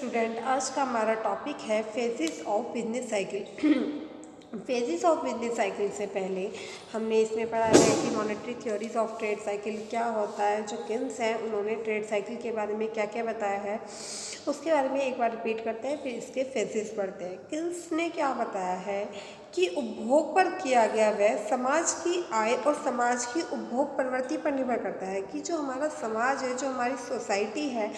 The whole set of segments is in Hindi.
स्टूडेंट, आज का हमारा टॉपिक है phases of business cycle. Phases of business cycle से पहले हमने इसमें पढ़ा है कि monetary theories of trade cycle क्या होता है। जो किन्स हैं उन्होंने ट्रेड साइकिल के बारे में क्या क्या बताया है उसके बारे में एक बार रिपीट करते हैं, फिर इसके फेजेस पढ़ते हैं। किन्स ने क्या बताया है कि उपभोग पर किया गया व्यय समाज की आय और समाज की उपभोग प्रवृत्ति पर निर्भर करता है। कि जो हमारा समाज है, जो हमारी सोसाइटी है,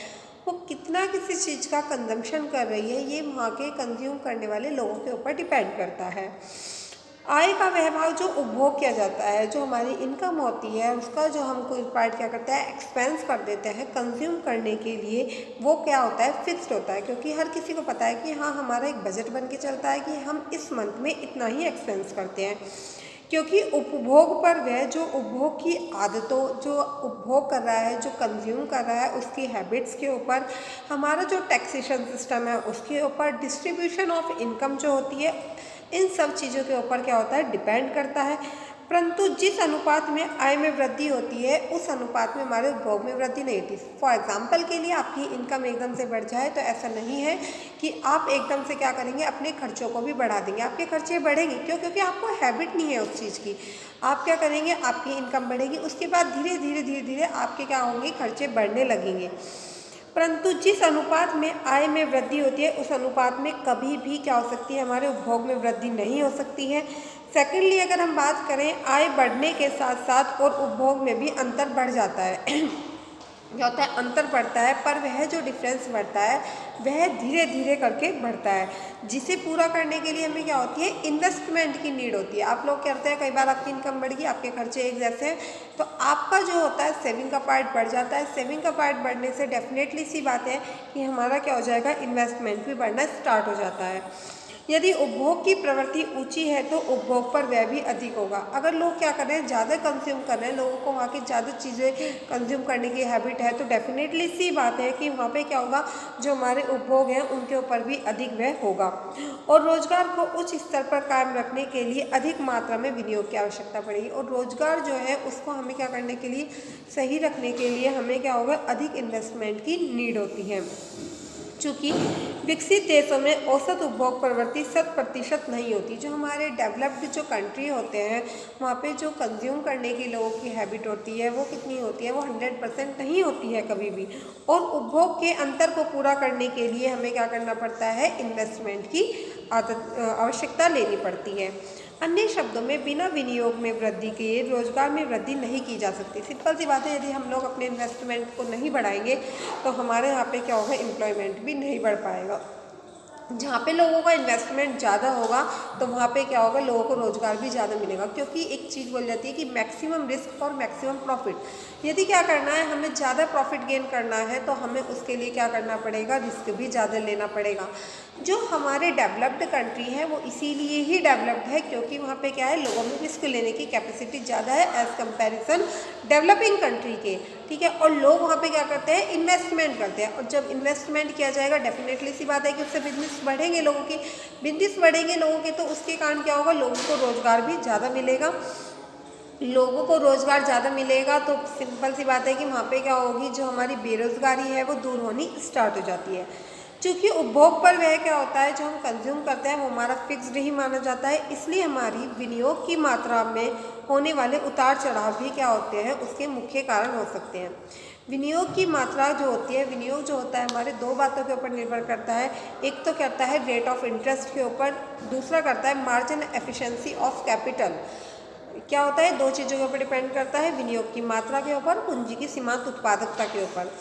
वो कितना किसी चीज़ का कंजम्पशन कर रही है, ये वहाँ के कंज्यूम करने वाले लोगों के ऊपर डिपेंड करता है। आय का वह भाग जो उपभोग किया जाता है, जो हमारी इनकम होती है, उसका जो हम कोई पार्ट क्या करता है, एक्सपेंस कर देते हैं कंज्यूम करने के लिए, वो क्या होता है, फिक्स्ड होता है। क्योंकि हर किसी को पता है कि हाँ, हमारा एक बजट बन के चलता है कि हम इस मंथ में इतना ही एक्सपेंस करते हैं। क्योंकि उपभोग पर वह जो उपभोग की आदतों, जो उपभोग कर रहा है, जो कंज्यूम कर रहा है, उसकी हैबिट्स के ऊपर, हमारा जो टैक्सेशन सिस्टम है उसके ऊपर, डिस्ट्रीब्यूशन ऑफ इनकम जो होती है, इन सब चीज़ों के ऊपर क्या होता है, डिपेंड करता है। परंतु जिस अनुपात में आय में वृद्धि होती है उस अनुपात में हमारे उपभोग में वृद्धि नहीं होती। फॉर एग्जाम्पल के लिए आपकी इनकम एकदम से बढ़ जाए तो ऐसा नहीं है कि आप एकदम से क्या करेंगे, अपने खर्चों को भी बढ़ा देंगे। आपके खर्चे बढ़ेंगे, क्यों? क्योंकि आपको हैबिट नहीं है उस चीज़ की। आप क्या करेंगे, आपकी इनकम बढ़ेगी, उसके बाद धीरे धीरे आपके क्या होंगे, खर्चे बढ़ने लगेंगे। परंतु जिस अनुपात में आय में वृद्धि होती है उस अनुपात में कभी भी क्या हो सकती है, हमारे उपभोग में वृद्धि नहीं हो सकती है। सेकेंडली, अगर हम बात करें, आय बढ़ने के साथ साथ और उपभोग में भी अंतर बढ़ जाता है। क्या होता है, अंतर बढ़ता है, पर वह जो डिफरेंस बढ़ता है वह धीरे धीरे करके बढ़ता है, जिसे पूरा करने के लिए हमें क्या होती है, इन्वेस्टमेंट की नीड होती है। आप लोग करते हैं, कई बार आपकी इनकम बढ़ गई, आपके खर्चे एक जैसे हैं, तो आपका जो होता है सेविंग का पार्ट बढ़ जाता है। सेविंग का पार्ट बढ़ने से डेफिनेटली सी बात है कि हमारा क्या हो जाएगा, इन्वेस्टमेंट भी बढ़ना स्टार्ट हो जाता है। यदि उपभोग की प्रवृत्ति ऊंची है तो उपभोग पर व्यय भी अधिक होगा। अगर लोग क्या कर रहे हैं, ज़्यादा कंज्यूम कर रहे हैं, लोगों को वहाँ की ज़्यादा चीज़ें कंज्यूम करने की हैबिट है, तो डेफिनेटली सी बात है कि वहाँ पे क्या होगा, जो हमारे उपभोग हैं उनके ऊपर भी अधिक व्यय होगा। और रोजगार को उच्च स्तर पर कायम रखने के लिए अधिक मात्रा में विनियोग की आवश्यकता पड़ेगी। और रोजगार जो है उसको हमें क्या करने के लिए, सही रखने के लिए हमें क्या होगा, अधिक इन्वेस्टमेंट की नीड होती है। चूँकि विकसित देशों में औसत उपभोग प्रवृत्ति 100% नहीं होती। जो हमारे डेवलप्ड जो कंट्री होते हैं वहाँ पे जो कंज्यूम करने की लोगों की हैबिट होती है वो कितनी होती है, वो 100% नहीं होती है कभी भी। और उपभोग के अंतर को पूरा करने के लिए हमें क्या करना पड़ता है, इन्वेस्टमेंट की आवश्यकता लेनी पड़ती है। अन्य शब्दों में, बिना विनियोग में वृद्धि के रोजगार में वृद्धि नहीं की जा सकती। सिंपल सी बात है, यदि हम लोग अपने इन्वेस्टमेंट को नहीं बढ़ाएंगे तो हमारे यहाँ पे क्या होगा, एम्प्लॉयमेंट भी नहीं बढ़ पाएगा। जहाँ पे लोगों का इन्वेस्टमेंट ज़्यादा होगा तो वहाँ पे क्या होगा, लोगों को रोजगार भी ज़्यादा मिलेगा। क्योंकि एक चीज़ बोल जाती है कि मैक्सिमम रिस्क और मैक्सिमम प्रॉफिट। यदि क्या करना है, हमें ज़्यादा प्रॉफिट गेन करना है तो हमें उसके लिए क्या करना पड़ेगा, रिस्क भी ज़्यादा लेना पड़ेगा। जो हमारे डेवलप्ड कंट्री है वो इसीलिए ही डेवलप्ड है क्योंकि वहाँ पे क्या है, लोगों में रिस्क लेने की कैपेसिटी ज़्यादा है एज़ कंपैरिजन डेवलपिंग कंट्री के। ठीक है, और लोग वहाँ पे क्या करते हैं, इन्वेस्टमेंट करते हैं। और जब इन्वेस्टमेंट किया जाएगा डेफिनेटली सी बात है कि उससे बिजनेस बढ़ेंगे, लोगों की बिजनेस बढ़ेंगे लोगों के, तो उसके कारण क्या होगा, लोगों को रोजगार भी ज़्यादा मिलेगा। लोगों को रोजगार ज़्यादा मिलेगा तो सिंपल सी बात है कि वहाँ पे क्या होगी, जो हमारी बेरोजगारी है वो दूर होनी स्टार्ट हो जाती है। क्योंकि उपभोग पर वह क्या होता है, जो हम कंज्यूम करते हैं वो हमारा फिक्स्ड ही माना जाता है, इसलिए हमारी विनियोग की मात्रा में होने वाले उतार चढ़ाव भी क्या होते हैं, उसके मुख्य कारण हो सकते हैं। विनियोग की मात्रा जो होती है, विनियोग जो होता है हमारे दो बातों के ऊपर निर्भर करता है। एक तो करता है रेट ऑफ इंटरेस्ट के ऊपर, दूसरा करता है मार्जिन एफिशिएंसी ऑफ कैपिटल। क्या होता है, दो चीज़ों के ऊपर डिपेंड करता है, विनियोग की मात्रा के ऊपर, पूंजी की सीमांत उत्पादकता के ऊपर।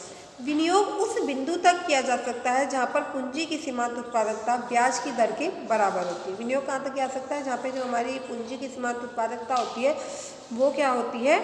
विनियोग उस बिंदु तक किया जा सकता है जहाँ पर पूंजी की सीमांत उत्पादकता ब्याज की दर के बराबर होती है। विनियोग कहाँ तक किया जा सकता है, जहाँ पे जो हमारी पूंजी की सीमांत उत्पादकता होती है वो क्या होती है,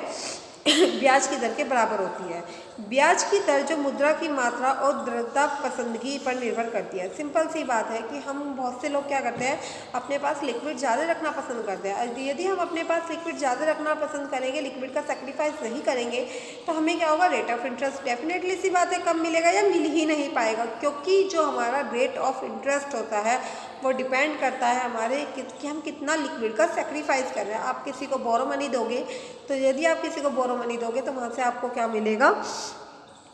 ब्याज की दर के बराबर होती है। ब्याज की दर जो मुद्रा की मात्रा और द्रव्यता पसंदगी पर निर्भर करती है। सिंपल सी बात है कि हम बहुत से लोग क्या करते हैं, अपने पास लिक्विड ज़्यादा रखना पसंद करते हैं। यदि हम अपने पास लिक्विड ज़्यादा रखना पसंद करेंगे, लिक्विड का सेक्रीफाइस नहीं करेंगे, तो हमें क्या होगा, रेट ऑफ इंटरेस्ट डेफिनेटली सी बात है कम मिलेगा या मिल ही नहीं पाएगा। क्योंकि जो हमारा रेट ऑफ इंटरेस्ट होता है वो डिपेंड करता है हमारे कि हम कितना लिक्विड का सेक्रीफाइस कर रहे हैं। आप किसी को बोरो मनी दोगे, तो यदि आप किसी को बोरो मनी दोगे तो वहाँ से आपको क्या मिलेगा,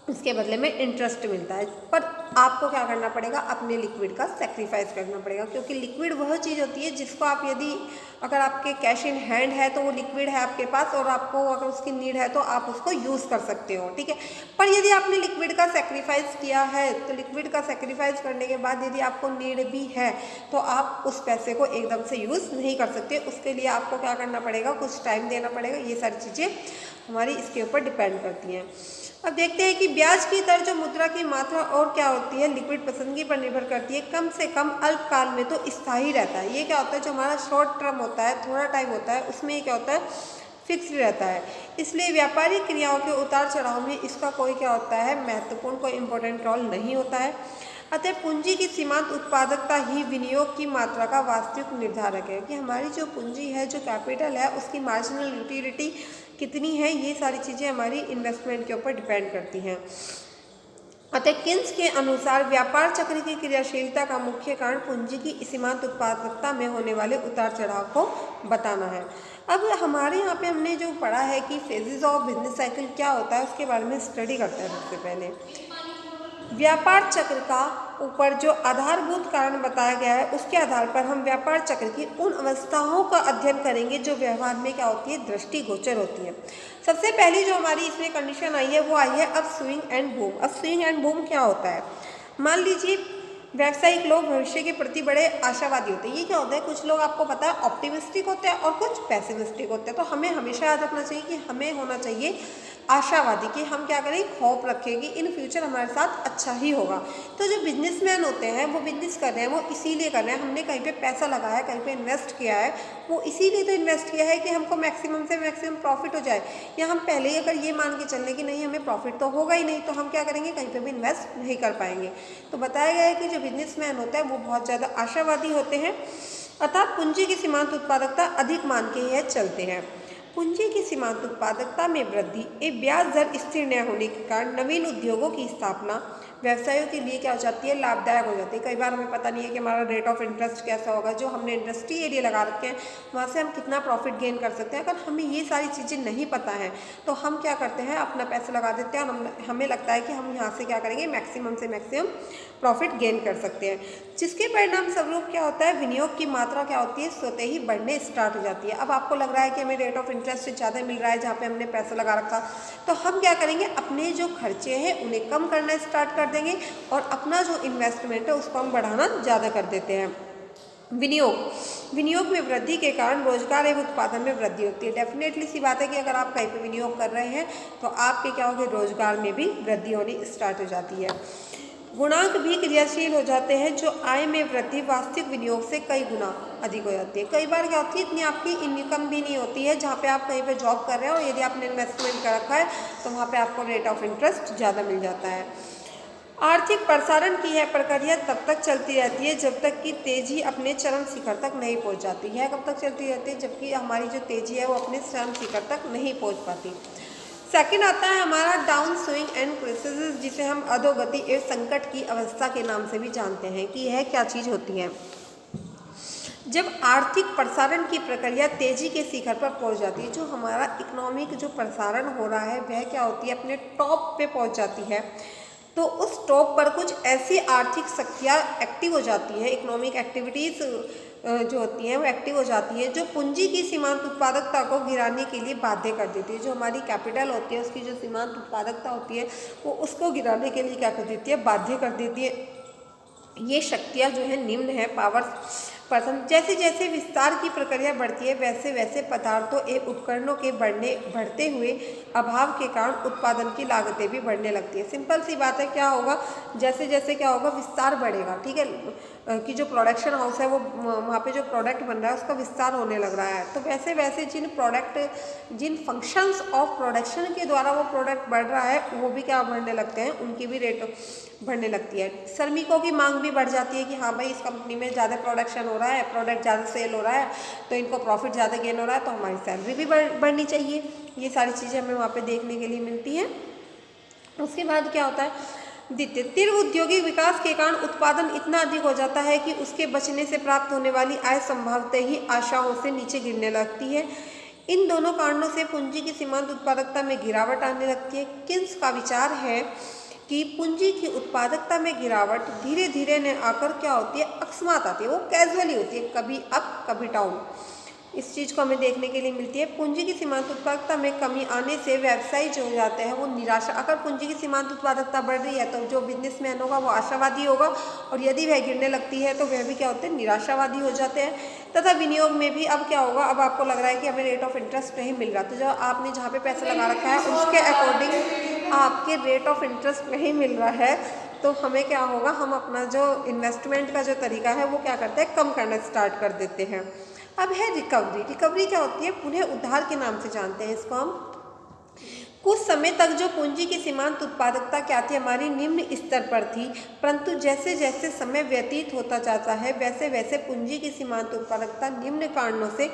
उसके बदले में इंटरेस्ट मिलता है। पर आपको क्या करना पड़ेगा, अपने लिक्विड का सेक्रीफाइस करना पड़ेगा, क्योंकि लिक्विड वह चीज़ होती है जिसको आप यदि अगर आपके कैश इन हैंड है तो वो लिक्विड है आपके पास और आपको अगर उसकी नीड है तो आप उसको यूज़ कर सकते हो, ठीक है। पर यदि आपने लिक्विड का सेक्रीफाइस किया है तो लिक्विड का सेक्रीफाइस करने के बाद यदि आपको नीड भी है तो आप उस पैसे को एकदम से यूज़ नहीं कर सकते। उसके लिए आपको क्या करना पड़ेगा, कुछ टाइम देना पड़ेगा। ये सारी चीज़ें हमारी इसके ऊपर डिपेंड करती हैं। अब देखते हैं कि ब्याज की दर जो मुद्रा की मात्रा और क्या होती है, लिक्विड पसंदगी पर निर्भर करती है। कम से कम अल्पकाल में तो स्थायी रहता है। ये क्या होता है, जो हमारा शॉर्ट टर्म होता है, थोड़ा टाइम होता है, उसमें ये क्या होता है, फिक्स रहता है। इसलिए व्यापारिक क्रियाओं के उतार चढ़ाव में इसका कोई क्या होता है, महत्वपूर्ण कोई इंपॉर्टेंट रोल नहीं होता है। अतः पूंजी की सीमांत उत्पादकता ही विनियोग की मात्रा का वास्तविक निर्धारक है, कि हमारी जो पूंजी है, जो कैपिटल है, उसकी मार्जिनल यूटिलिटी कितनी है, ये सारी चीज़ें हमारी इन्वेस्टमेंट के ऊपर डिपेंड करती हैं। अतः किन्स के अनुसार व्यापार चक्र की क्रियाशीलता का मुख्य कारण पूंजी की सीमांत उत्पादकता में होने वाले उतार चढ़ाव को बताना है। अब हमारे यहाँ पे हमने जो पढ़ा है कि फेजेस ऑफ बिजनेस साइकिल क्या होता है, उसके बारे में स्टडी करते हैं। सबसे पहले व्यापार चक्र का ऊपर जो आधारभूत कारण बताया गया है, उसके आधार पर हम व्यापार चक्र की उन अवस्थाओं का अध्ययन करेंगे जो व्यवहार में क्या होती है, दृष्टिगोचर होती है। सबसे पहली जो हमारी इसमें कंडीशन आई है वो आई है upswing and boom. Upswing and boom क्या होता है, मान लीजिए व्यावसायिक लोग भविष्य के प्रति बड़े आशावादी होते हैं। ये क्या होता है, कुछ लोग आपको पता है ऑप्टिमिस्टिक होते हैं और कुछ पैसिमिस्टिक होते हैं। तो हमें हमेशा याद रखना चाहिए कि हमें होना चाहिए आशावादी, कि हम क्या करें, होप रखें कि इन फ्यूचर हमारे साथ अच्छा ही होगा। तो जो बिजनेसमैन होते हैं वो बिजनेस कर रहे हैं, वो इसीलिए कर रहे हैं, हमने कहीं पे पैसा लगाया, कहीं पे इन्वेस्ट किया है, वो इसीलिए तो इन्वेस्ट किया है कि हमको मैक्सिमम से मैक्सिमम प्रॉफिट हो जाए। या हम पहले ही अगर ये मान के चलने कि नहीं हमें प्रॉफिट तो होगा ही नहीं, तो हम क्या करेंगे, कहीं पर भी इन्वेस्ट नहीं कर पाएंगे। तो बताया गया है कि जो बिजनेसमैन होता है वो बहुत ज़्यादा आशावादी होते हैं, अर्थात पूंजी की सीमांत उत्पादकता अधिक मान के यह चलते हैं। पूंजी की सीमांत उत्पादकता में वृद्धि, एक ब्याज दर स्थिर न होने के कारण नवीन उद्योगों की स्थापना व्यवसायों के लिए क्या हो जाती है, लाभदायक हो जाती है। कई बार हमें पता नहीं है कि हमारा रेट ऑफ इंटरेस्ट कैसा होगा, जो हमने इंडस्ट्री एरिया लगा रखे हैं वहाँ से हम कितना प्रॉफिट गेन कर सकते हैं। अगर हमें ये सारी चीज़ें नहीं पता है तो हम क्या करते हैं, अपना पैसा लगा देते हैं और हमें लगता है कि हम यहाँ से क्या करेंगे, मैक्सिमम से मैक्सिमम प्रॉफिट गेन कर सकते हैं, जिसके परिणाम स्वरूप क्या होता है, विनियोग की मात्रा क्या होती है, स्वतः ही बढ़ने स्टार्ट हो जाती है। अब आपको लग रहा है कि हमें रेट ऑफ इंटरेस्ट ज़्यादा मिल रहा है जहाँ पे हमने पैसा लगा रखा, तो हम क्या करेंगे, अपने जो खर्चे हैं उन्हें कम करना स्टार्ट कर देंगे और अपना जो इन्वेस्टमेंट है उसको हम बढ़ाना ज़्यादा कर देते हैं। विनियोग में वृद्धि के कारण रोजगार एवं उत्पादन में वृद्धि होती है। डेफिनेटली सी बात है कि अगर आप कहीं पे विनियोग कर रहे हैं तो आपके क्या होगी, रोजगार में भी वृद्धि होनी स्टार्ट हो जाती है। गुणांक भी क्रियाशील हो जाते हैं, जो आय में वृद्धि वास्तविक विनियोग से कई गुना अधिक हो जाती है। कई बार क्या होती है, इतनी आपकी इनकम भी नहीं होती है जहाँ पे आप कहीं पे जॉब कर रहे हो, और यदि आपने इन्वेस्टमेंट कर रखा है तो वहाँ पे आपको रेट ऑफ इंटरेस्ट ज़्यादा मिल जाता है। आर्थिक प्रसारण की यह प्रक्रिया तब तक चलती रहती है जब तक कि तेजी अपने चरम शिखर तक नहीं पहुँच जाती है। कब तक चलती रहती है, जबकि हमारी जो तेजी है वो अपने चरम शिखर तक नहीं पहुँच पाती। सेकंड आता है हमारा डाउन स्विंग एंड क्राइसिस, जिसे हम अधोगति एवं संकट की अवस्था के नाम से भी जानते हैं। कि यह क्या चीज़ होती है, जब आर्थिक प्रसारण की प्रक्रिया तेजी के शिखर पर पहुंच जाती है, जो हमारा इकोनॉमिक जो प्रसारण हो रहा है वह क्या होती है, अपने टॉप पे पहुंच जाती है। तो उस टॉप पर कुछ ऐसी आर्थिक शक्तियाँ एक्टिव हो जाती है, इकोनॉमिक एक्टिविटीज़ जो होती हैं वो एक्टिव हो जाती है, जो पूंजी की सीमांत उत्पादकता को गिराने के लिए बाध्य कर देती है। जो हमारी कैपिटल होती है उसकी जो सीमांत उत्पादकता होती है वो उसको गिराने के लिए क्या कर देती है, बाध्य कर देती है। ये शक्तियाँ जो है निम्न है, पावर पर्सन। जैसे जैसे विस्तार की प्रक्रिया बढ़ती है वैसे वैसे पदार्थों एवं उपकरणों के बढ़ते हुए अभाव के कारण उत्पादन की लागतें भी बढ़ने लगती है। सिंपल सी बात है, क्या होगा, जैसे जैसे क्या होगा, विस्तार बढ़ेगा, ठीक है, कि जो प्रोडक्शन हाउस है वो वहाँ पे जो प्रोडक्ट बन रहा है उसका विस्तार होने लग रहा है, तो वैसे वैसे जिन फंक्शंस ऑफ प्रोडक्शन के द्वारा वो प्रोडक्ट बढ़ रहा है वो भी क्या बढ़ने लगते हैं, उनकी भी रेट बढ़ने लगती है। श्रमिकों की मांग भी बढ़ जाती है कि हाँ भाई इस कंपनी में ज़्यादा प्रोडक्शन हो रहा है, प्रोडक्ट ज़्यादा सेल हो रहा है, तो इनको प्रॉफिट ज़्यादा गेन हो रहा है, तो हमारी सैलरी भी बढ़नी चाहिए। ये सारी चीज़ें हमें वहाँ पे देखने के लिए मिलती हैं। उसके बाद क्या होता है, द्वितीय तीव्र औद्योगिक विकास के कारण उत्पादन इतना अधिक हो जाता है कि उसके बचने से प्राप्त होने वाली आय संभवतः ही आशाओं से नीचे गिरने लगती है। इन दोनों कारणों से पूंजी की सीमांत उत्पादकता में गिरावट आने लगती है। किन्स का विचार है कि पूंजी की उत्पादकता में गिरावट धीरे धीरे ने आकर क्या होती है, अकस्मात आती है, वो कैजुअली होती है, कभी अप कभी डाउन। इस चीज़ को हमें देखने के लिए मिलती है। पूंजी की सीमांत उत्पादकता में कमी आने से व्यवसायी जो हो जाते हैं वो निराशा, अगर पूंजी की सीमांत उत्पादकता बढ़ रही है तो जो बिजनेसमैन होगा वो आशावादी होगा, और यदि वह गिरने लगती है तो वह भी क्या होते हैं, निराशावादी हो जाते हैं। तथा विनियोग में भी अब क्या होगा, अब आपको लग रहा है कि हमें रेट ऑफ इंटरेस्ट नहीं मिल रहा, तो जो आपने जहाँ पे पैसा लगा रखा है उसके अकॉर्डिंग आपके रेट ऑफ इंटरेस्ट नहीं मिल रहा है, तो हमें क्या होगा, हम अपना जो इन्वेस्टमेंट का जो तरीका है वो क्या करते हैं, कम करना स्टार्ट कर देते हैं। अब है रिकवरी। रिकवरी क्या होती है, पुनः उद्धार के नाम से जानते हैं इसको हम। कुछ समय तक जो पूंजी की सीमांत उत्पादकता क्या थी, हमारी निम्न स्तर पर थी, परंतु जैसे जैसे समय व्यतीत होता जाता है वैसे वैसे पूंजी की सीमांत उत्पादकता निम्न कारणों से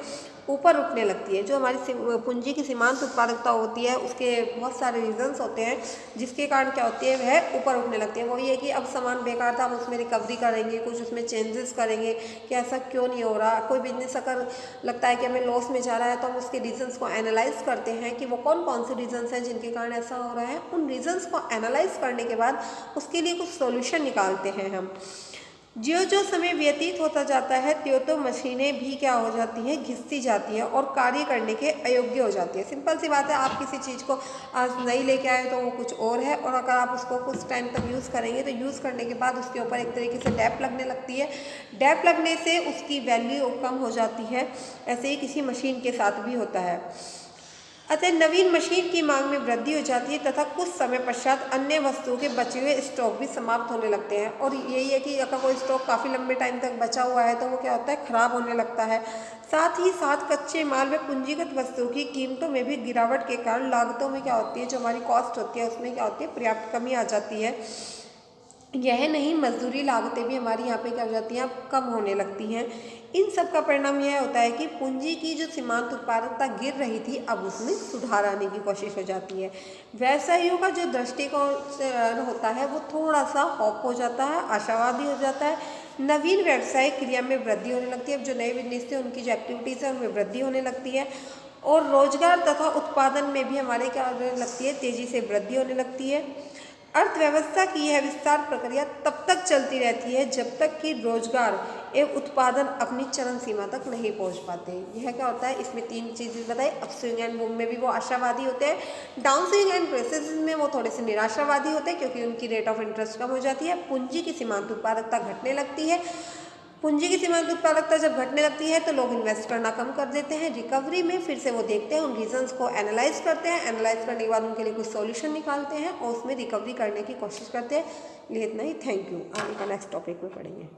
ऊपर उठने लगती है। जो हमारी पूंजी की सीमांत उत्पादकता होती है उसके बहुत सारे रीजंस होते हैं जिसके कारण क्या होती है, वह ऊपर उठने लगती है। वो ये कि अब सामान बेकार था, हम उसमें रिकवरी करेंगे, कुछ उसमें चेंजेस करेंगे कि ऐसा क्यों नहीं हो रहा। कोई बिजनेस अगर लगता है कि हमें लॉस में जा रहा है तो हम उसके रीजंस को एनालाइज करते हैं कि वो कौन कौन से रीजंस हैं जिनके कारण ऐसा हो रहा है। उन रीजंस को एनालाइज करने के बाद उसके लिए कुछ सॉल्यूशन निकालते हैं हम। जो जो समय व्यतीत होता जाता है त्यों तो मशीनें भी क्या हो जाती हैं, घिसती जाती हैं और कार्य करने के अयोग्य हो जाती है। सिंपल सी बात है, आप किसी चीज़ को आज नई लेके आए तो वो कुछ और है, और अगर आप उसको कुछ टाइम तक यूज़ करेंगे तो यूज़ करने के बाद उसके ऊपर एक तरीके से डैप लगने लगती है। डैप लगने से उसकी वैल्यू कम हो जाती है। ऐसे ही किसी मशीन के साथ भी होता है। अतः नवीन मशीन की मांग में वृद्धि हो जाती है तथा कुछ समय पश्चात अन्य वस्तुओं के बचे हुए स्टॉक भी समाप्त होने लगते हैं। और यही है कि अगर कोई स्टॉक काफ़ी लंबे टाइम तक बचा हुआ है तो वो क्या होता है, खराब होने लगता है। साथ ही साथ कच्चे माल व पूंजीगत वस्तुओं की कीमतों में भी गिरावट के कारण लागतों में क्या होती है, जो हमारी कॉस्ट होती है उसमें क्या होती है, पर्याप्त कमी आ जाती है। यह नहीं, मजदूरी लागतें भी हमारी यहाँ पे क्या हो जाती हैं, अब कम होने लगती हैं। इन सब का परिणाम यह होता है कि पूंजी की जो सीमांत उत्पादकता गिर रही थी अब उसमें सुधार आने की कोशिश हो जाती है। व्यवसायियों का जो दृष्टिकोण होता है वो थोड़ा सा हॉप हो जाता है, आशावादी हो जाता है। नवीन व्यवसायिक क्रिया में वृद्धि होने लगती है। अब जो नए बिजनेस थे उनकी जो एक्टिविटीज़ है उनमें वृद्धि होने लगती है, और रोजगार तथा उत्पादन में भी हमारे क्या होने लगती है, तेजी से वृद्धि होने लगती है। अर्थव्यवस्था की यह विस्तार प्रक्रिया तब तक चलती रहती है जब तक कि रोजगार एवं उत्पादन अपनी चरम सीमा तक नहीं पहुंच पाते। यह क्या होता है, इसमें तीन चीज़ें बताई। अपस्विंग एंड बूम में भी वो आशावादी होते हैं, डाउन स्विंग एंड क्राइसिस में वो थोड़े से निराशावादी होते हैं क्योंकि उनकी रेट ऑफ इंटरेस्ट कम हो जाती है। पूंजी की सीमांत उत्पादकता घटने लगती है। पूंजी की सीमांत उत्पादकता जब घटने लगती है तो लोग इन्वेस्ट करना कम कर देते हैं। रिकवरी में फिर से वो देखते हैं, उन रीजंस को एनालाइज करते हैं, एनालाइज करने के बाद उनके लिए कुछ सॉल्यूशन निकालते हैं और उसमें रिकवरी करने की कोशिश करते हैं। ये इतना ही। Thank you. आगे का नेक्स्ट टॉपिक में पढ़ेंगे।